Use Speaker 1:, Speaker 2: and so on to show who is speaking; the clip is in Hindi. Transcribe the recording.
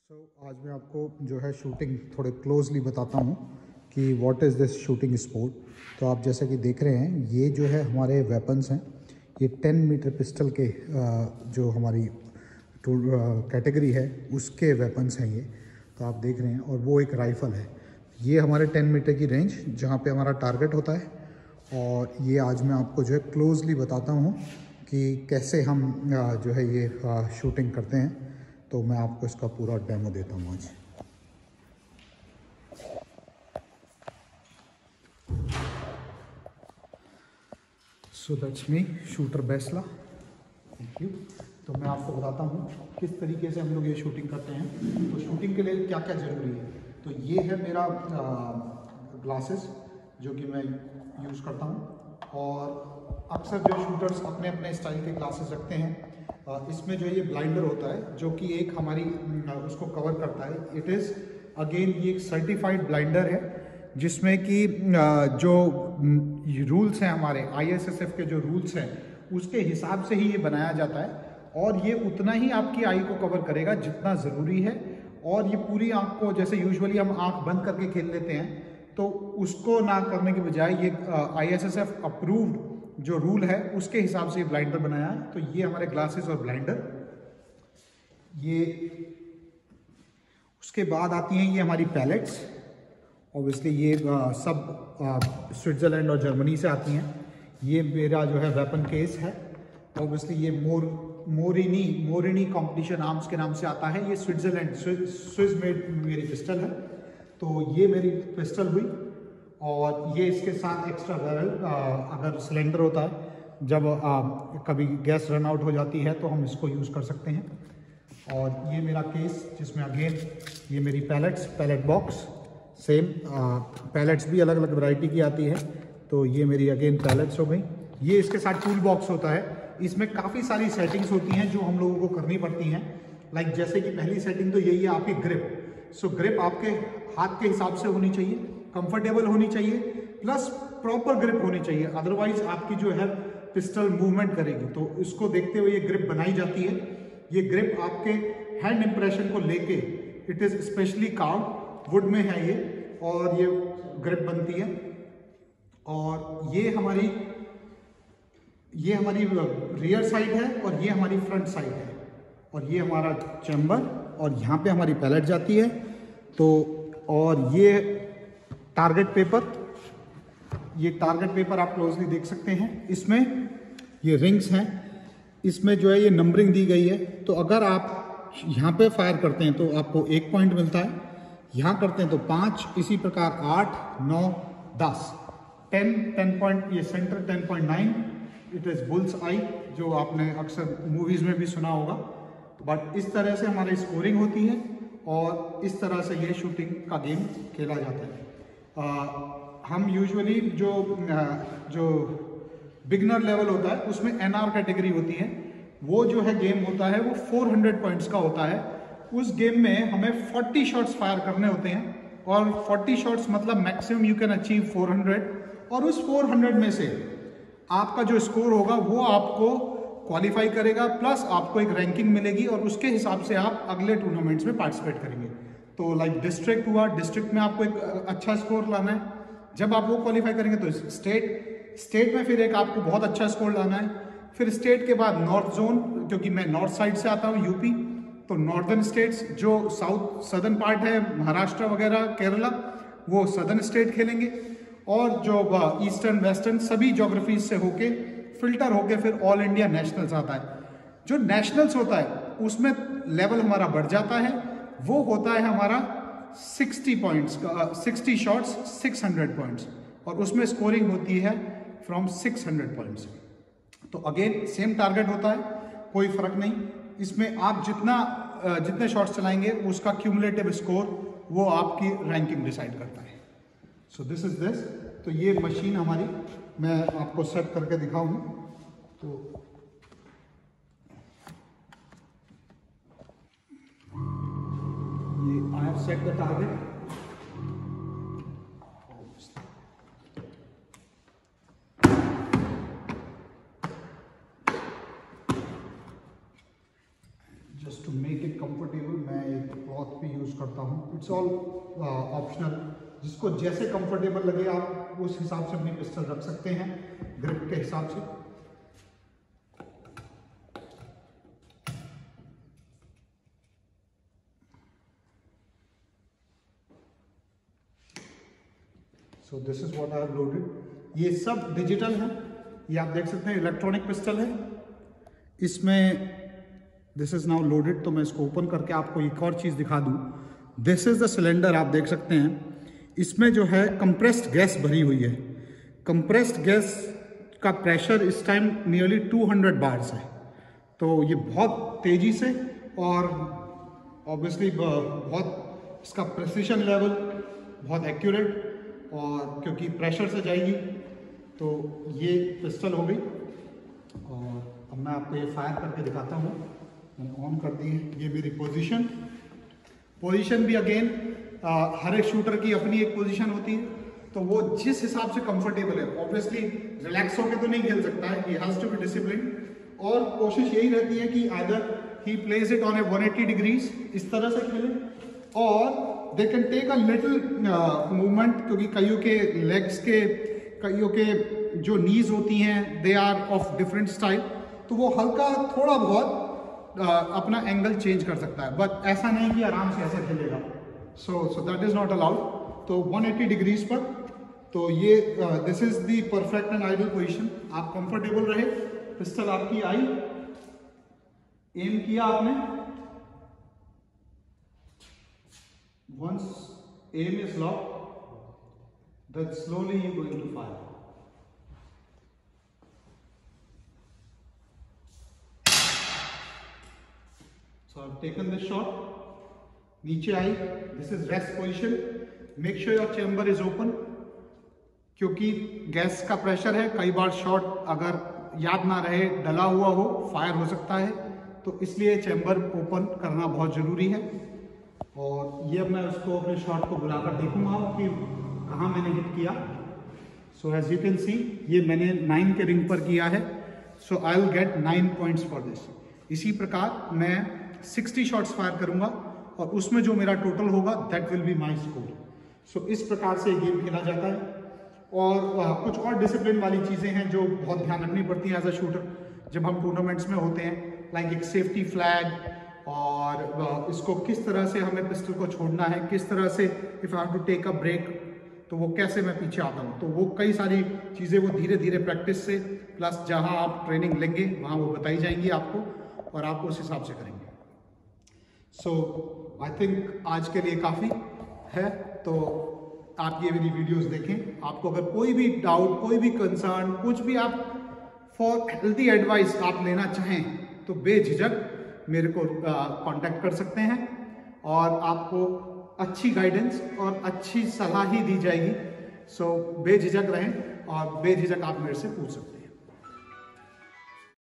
Speaker 1: आज मैं आपको जो है शूटिंग थोड़े क्लोजली बताता हूँ कि what is this shooting sport. तो आप जैसा कि देख रहे हैं ये जो है हमारे वेपन्स हैं। ये 10 मीटर पिस्टल के जो हमारी कैटेगरी है उसके वेपन्स हैं ये। तो आप देख रहे हैं, और वो एक राइफ़ल है। ये हमारे 10 मीटर की रेंज जहाँ पे हमारा टारगेट होता है। और ये आज मैं आपको जो है क्लोजली बताता हूँ कि कैसे हम जो है ये शूटिंग करते हैं। तो मैं आपको इसका पूरा डेमो देता हूँ आज। सो दैट्स मी शूटर बेस्ला। Thank you. तो मैं आपको बताता हूँ किस तरीके से हम लोग ये शूटिंग करते हैं। तो शूटिंग के लिए क्या क्या ज़रूरी है। तो ये है मेरा ग्लासेस जो कि मैं यूज़ करता हूँ। और अक्सर जो शूटर्स अपने अपने स्टाइल के ग्लासेस रखते हैं। इसमें जो ये ब्लाइंडर होता है जो कि एक हमारी उसको कवर करता है। इट इज़ अगेन ये एक सर्टिफाइड ब्लाइंडर है जिसमें कि जो रूल्स हैं हमारे ISSF के जो रूल्स हैं उसके हिसाब से ही ये बनाया जाता है। और ये उतना ही आपकी आई को कवर करेगा जितना ज़रूरी है। और ये पूरी आँख को, जैसे यूजुअली हम आँख बंद करके खेल लेते हैं, तो उसको ना करने के बजाय ये ISSF अप्रूव्ड जो रूल है उसके हिसाब से ये ब्लाइंडर बनाया है। तो ये हमारे ग्लासेस और ब्लाइंडर। ये उसके बाद आती हैं ये हमारी पैलेट्स। ऑब्वियसली ये सब स्विट्ज़रलैंड और जर्मनी से आती हैं। ये मेरा जो है वेपन केस है। ऑब्वियसली ये मोरिनी कॉम्पिटिशन आर्म्स के नाम से आता है। ये स्विट्ज़रलैंड स्विस मेड मेरी पिस्टल है। तो ये मेरी पिस्टल हुई। और ये इसके साथ एक्स्ट्रा बैरल अगर सिलेंडर होता है, जब कभी गैस रन आउट हो जाती है तो हम इसको यूज़ कर सकते हैं। और ये मेरा केस जिसमें अगेन ये मेरी पैलेट बॉक्स सेम। पैलेट्स भी अलग अलग वैरायटी की आती है। तो ये मेरी अगेन पैलेट्स हो गई। ये इसके साथ टूल बॉक्स होता है। इसमें काफ़ी सारी सेटिंग्स होती हैं जो हम लोगों को करनी पड़ती हैं। लाइक जैसे कि पहली सेटिंग तो यही है आपकी ग्रिप। सो ग्रिप आपके हाथ के हिसाब से होनी चाहिए, कंफर्टेबल होनी चाहिए, प्लस प्रॉपर ग्रिप होनी चाहिए। अदरवाइज आपकी जो है पिस्टल मूवमेंट करेगी। तो इसको देखते हुए ये ग्रिप बनाई जाती है। ये ग्रिप आपके हैंड इंप्रेशन को लेके, it is specially carved would में है ये, और ये ग्रिप बनती है। और ये हमारी रियर साइड है और ये हमारी फ्रंट साइड है। और ये हमारा चैम्बर, और यहाँ पे हमारी पैलेट जाती है। तो और ये टारगेट पेपर आप क्लोजली देख सकते हैं। इसमें ये रिंग्स हैं, इसमें जो है ये नंबरिंग दी गई है। तो अगर आप यहाँ पे फायर करते हैं तो आपको 1 पॉइंट मिलता है, यहाँ करते हैं तो 5, इसी प्रकार 8, 9, 10, 10 पॉइंट। ये सेंटर 10.9, इट इज़ बुल्स आई, जो आपने अक्सर मूवीज़ में भी सुना होगा। बट इस तरह से हमारी स्कोरिंग होती है और इस तरह से ये शूटिंग का गेम खेला जाता है। हम यूजुअली जो बिगनर लेवल होता है उसमें NR कैटेगरी होती है। वो जो है गेम होता है वो 400 पॉइंट्स का होता है। उस गेम में हमें 40 शॉट्स फायर करने होते हैं। और 40 शॉट्स मतलब मैक्सिमम यू कैन अचीव 400। और उस 400 में से आपका जो स्कोर होगा वो आपको क्वालिफाई करेगा, प्लस आपको एक रैंकिंग मिलेगी और उसके हिसाब से आप अगले टूर्नामेंट्स में पार्टिसिपेट करेंगे। तो लाइक डिस्ट्रिक्ट हुआ, डिस्ट्रिक्ट में आपको एक अच्छा स्कोर लाना है। जब आप वो क्वालिफाई करेंगे तो स्टेट में फिर एक आपको बहुत अच्छा स्कोर लाना है। फिर स्टेट के बाद नॉर्थ जोन, क्योंकि मैं नॉर्थ साइड से आता हूँ यूपी, तो नॉर्दर्न स्टेट्स जो सदर्न पार्ट है, महाराष्ट्र वगैरह, केरला, वो सदर्न स्टेट खेलेंगे। और जो ईस्टर्न वेस्टर्न सभी ज्योग्राफीज से होके फिल्टर होके फिर ऑल इंडिया नेशनल्स आता है। जो नेशनल्स होता है उसमें लेवल हमारा बढ़ जाता है। वो होता है हमारा 60 पॉइंट्स का, 60 शॉट्स 600 पॉइंट्स, और उसमें स्कोरिंग होती है फ्रॉम 600 पॉइंट्स। तो अगेन सेम टारगेट होता है, कोई फर्क नहीं। इसमें आप जितने शॉट्स चलाएंगे उसका क्यूमुलेटिव स्कोर वो आपकी रैंकिंग डिसाइड करता है। So this is this. तो ये मशीन हमारी, मैं आपको सेट करके दिखाऊं। तो ये I have set the target. just to make it comfortable मैं एक क्लॉथ भी यूज़ करता हूँ, इट्स ऑल ऑप्शनल, जिसको जैसे कंफर्टेबल लगे आप उस हिसाब से अपनी पिस्टल रख सकते हैं, ग्रिप के हिसाब से। So this is what I have loaded. ये सब डिजिटल है, ये आप देख सकते हैं इलेक्ट्रॉनिक पिस्टल है। इसमें दिस इज नाउ लोडेड, तो मैं इसको ओपन करके आपको एक और चीज़ दिखा दूँ। दिस इज द सिलेंडर, आप देख सकते हैं इसमें जो है कंप्रेस्ड गैस भरी हुई है। कंप्रेस्ड गैस का प्रेशर इस टाइम नियरली 200 बार्स है, तो ये बहुत तेज़ी से और ऑब्वियसली बहुत इसका प्रेसिशन लेवल बहुत एक्यूरेट, और क्योंकि प्रेशर से जाएगी तो ये पिस्टल हो गई। और अब मैं आपको ये फायर करके दिखाता हूँ। मैंने ऑन कर दी है, ये मेरी पोजीशन भी अगेन हर एक शूटर की अपनी एक पोजीशन होती है, तो वो जिस हिसाब से कंफर्टेबल है, ऑब्वियसली रिलैक्स होकर तो नहीं खेल सकता है, he has to be discipline. और कोशिश यही रहती है कि either he place it on a 180 degrees, इस तरह से खेले, और they can take a little movement, क्योंकि कईयों के लेग्स के, कईयों के जो नीज होती हैं they are of different style, तो वो हल्का थोड़ा बहुत अपना एंगल चेंज कर सकता है, बट ऐसा नहीं कि आराम से ऐसे खेलेगा। So that is not allowed. तो 180 डिग्रीज पर, तो ये this is the perfect and ideal position. आप कंफर्टेबल रहे, पिस्टल आपकी आई, एम किया आपने, once aim is locked, then slowly you're going to fire. So I've taken this shot, नीचे आई, this is rest position, make sure your chamber is open, क्योंकि गैस का प्रेशर है, कई बार शॉट अगर याद ना रहे, डला हुआ हो, फायर हो सकता है, तो इसलिए चैम्बर ओपन करना बहुत ज़रूरी है। और ये मैं उसको अपने शॉट को बुलाकर देखूंगा कि कहाँ मैंने हिट किया। So as you can see, ये मैंने 9 के रिंग पर किया है, so I will get 9 points for this. इसी प्रकार मैं 60 शॉट्स फायर करूंगा और उसमें जो मेरा टोटल होगा that will be my score. So इस प्रकार से गेम खेला जाता है। और कुछ और डिसिप्लिन वाली चीज़ें हैं जो बहुत ध्यान रखनी पड़ती हैं एज अ शूटर जब हम टूर्नामेंट्स में होते हैं, लाइक एक सेफ्टी फ्लैग, और इसको किस तरह से हमें पिस्टल को छोड़ना है, किस तरह से if I have to take a break तो वो कैसे मैं पीछे आता हूँ, तो वो कई सारी चीज़ें वो धीरे धीरे प्रैक्टिस से, प्लस जहाँ आप ट्रेनिंग लेंगे वहाँ वो बताई जाएंगी आपको, और आप उस हिसाब से करेंगे। सो आई थिंक आज के लिए काफ़ी है, तो आप ये मेरी वीडियोस देखें। आपको अगर कोई भी डाउट, कोई भी कंसर्न, कुछ भी आप फॉर हेल्दी एडवाइस आप लेना चाहें तो बेझिझक मेरे को कांटेक्ट कर सकते हैं, और आपको अच्छी गाइडेंस और अच्छी सलाह ही दी जाएगी। सो बेझिझक रहें और बेझिझक आप मेरे से पूछ सकते हैं।